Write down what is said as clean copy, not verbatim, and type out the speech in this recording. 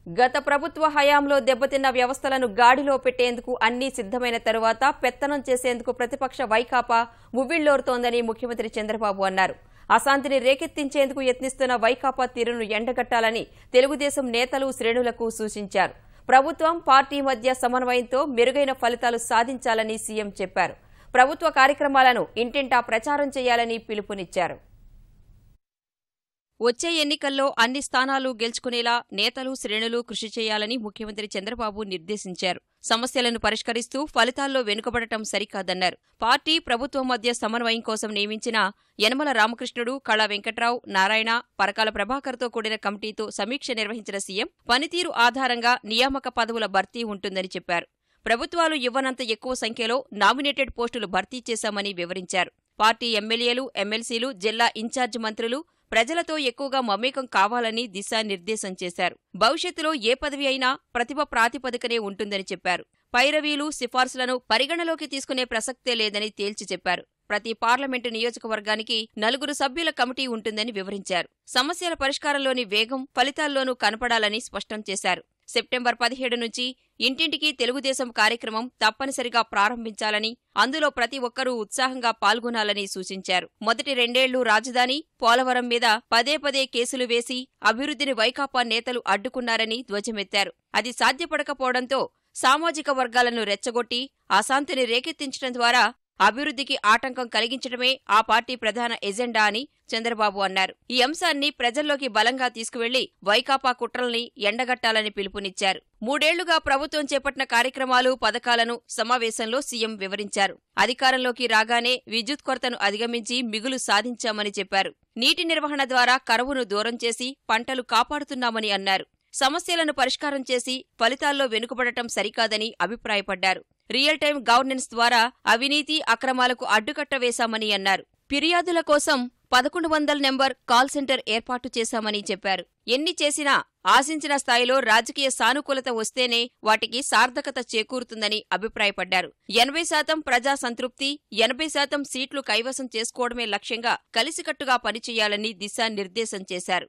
గత ప్రభుత్వ హయాంలో దెబ్బతిన్న వ్యవస్థలను గాడిలో పెట్టేందుకు అన్ని సిద్ధమైన తరువాత పెత్తనం చేసేందుకు ప్రతిపక్ష వైకాపా ఉవ్విళ్లూరుతోందని ముఖ్యమంత్రి చంద్రబాబు అన్నారు. అశాంతిని రేకెత్తించేందుకు యత్నిస్తున్న వైకాపా తీరును ఎండగట్టాలని తెలుగుదేశం నేతలు శ్రేణులకు సూచించారు. ప్రభుత్వం పార్టీ మధ్య సమన్వయంతో మెరుగైన ఫలితాలు సాధించాలని సీఎం చెప్పారు. ప్రభుత్వ కార్యక్రమాలను ఇంటింటా ప్రచారం చేయాలని పిలుపునిచ్చారు. వచ్చే ఎన్నికల్లో అన్ని స్థానాలు గెలుచుకునేలా నేతలు శ్రేణులు కృషి చేయాలని ముఖ్యమంత్రి చంద్రబాబు నిర్దేశించారు. సమస్యలను పరిష్కరిస్తూ ఫలితాల్లో వెనుకబడటం సరికాదన్నారు. పార్టీ ప్రభుత్వం మధ్య సమన్వయం కోసం నియమించిన యనమల రామకృష్ణుడు, కళా వెంకట్రావు, నారాయణ, పరకాల ప్రభాకర్తో కూడిన కమిటీతో సమీక్ష నిర్వహించిన సీఎం పనితీరు ఆధారంగా నియామక పదవుల భర్తీ ఉంటుందని చెప్పారు. ప్రభుత్వాలు ఇవ్వనంత ఎక్కువ సంఖ్యలో నామినేటెడ్ పోస్టులు భర్తీ చేశామని వివరించారు. పార్టీ ఎమ్మెల్యేలు, ఎమ్మెల్సీలు, జిల్లా ఇన్ఛార్జి మంత్రులు ప్రజలతో ఎక్కువగా మమేకం కావాలని దిశానిర్దేశం చేశారు. భవిష్యత్తులో ఏ పదవి అయినా ప్రతిభ ప్రాతిపదికనే ఉంటుందని చెప్పారు. పైరవీలు, సిఫార్సులను పరిగణలోకి తీసుకునే ప్రసక్తే లేదని తేల్చి చెప్పారు. ప్రతి పార్లమెంటు నియోజకవర్గానికి 4 సభ్యుల కమిటీ ఉంటుందని వివరించారు. సమస్యల పరిష్కారంలోని వేగం ఫలితాల్లోనూ కనపడాలని స్పష్టం చేశారు. సెప్టెంబర్ 17 నుంచి ఇంటింటికి తెలుగుదేశం కార్యక్రమం తప్పనిసరిగా ప్రారంభించాలని, అందులో ప్రతి ఒక్కరూ ఉత్సాహంగా పాల్గొనాలని సూచించారు. మొదటి 2 ఏళ్లు రాజధాని, పోలవరం మీద పదే కేసులు వేసి అభివృద్ధిని వైకాపా నేతలు అడ్డుకున్నారని ధ్వజమెత్తారు. అది సాధ్యపడకపోవడంతో సామాజిక వర్గాలను రెచ్చగొట్టి అశాంతిని రేకెత్తించడం ద్వారా అభివృద్ధికి ఆటంకం కలిగించడమే ఆ పార్టీ ప్రధాన ఎజెండా అని చంద్రబాబు అన్నారు. ఈ అంశాన్ని ప్రజల్లోకి బలంగా తీసుకువెళ్లి వైకాపా కుట్రల్ని ఎండగట్టాలని పిలుపునిచ్చారు. 3 ఏళ్లుగా ప్రభుత్వం చేపట్టిన కార్యక్రమాలు, పథకాలను సమావేశంలో సీఎం వివరించారు. అధికారంలోకి రాగానే విద్యుత్ కొరతను అధిగమించి మిగులు సాధించామని చెప్పారు. నీటి నిర్వహణ ద్వారా కరువును దూరం చేసి పంటలు కాపాడుతున్నామని అన్నారు. సమస్యలను పరిష్కారం చేసి ఫలితాల్లో వెనుకబడటం సరికాదని అభిప్రాయపడ్డారు. రియల్ టైం గవర్నెన్స్ ద్వారా అవినీతి, అక్రమాలకు అడ్డుకట్ట వేశామని అన్నారు. ఫిర్యాదుల కోసం 1100 నెంబర్ కాల్ సెంటర్ ఏర్పాటు చేశామని చెప్పారు. ఎన్ని చేసినా ఆశించిన స్థాయిలో రాజకీయ సానుకూలత వస్తేనే వాటికి సార్థకత చేకూరుతుందని అభిప్రాయపడ్డారు. 80% ప్రజా సంతృప్తి, 80% సీట్లు కైవసం చేసుకోవడమే లక్ష్యంగా కలిసికట్టుగా పనిచేయాలని దిశానిర్దేశం చేశారు.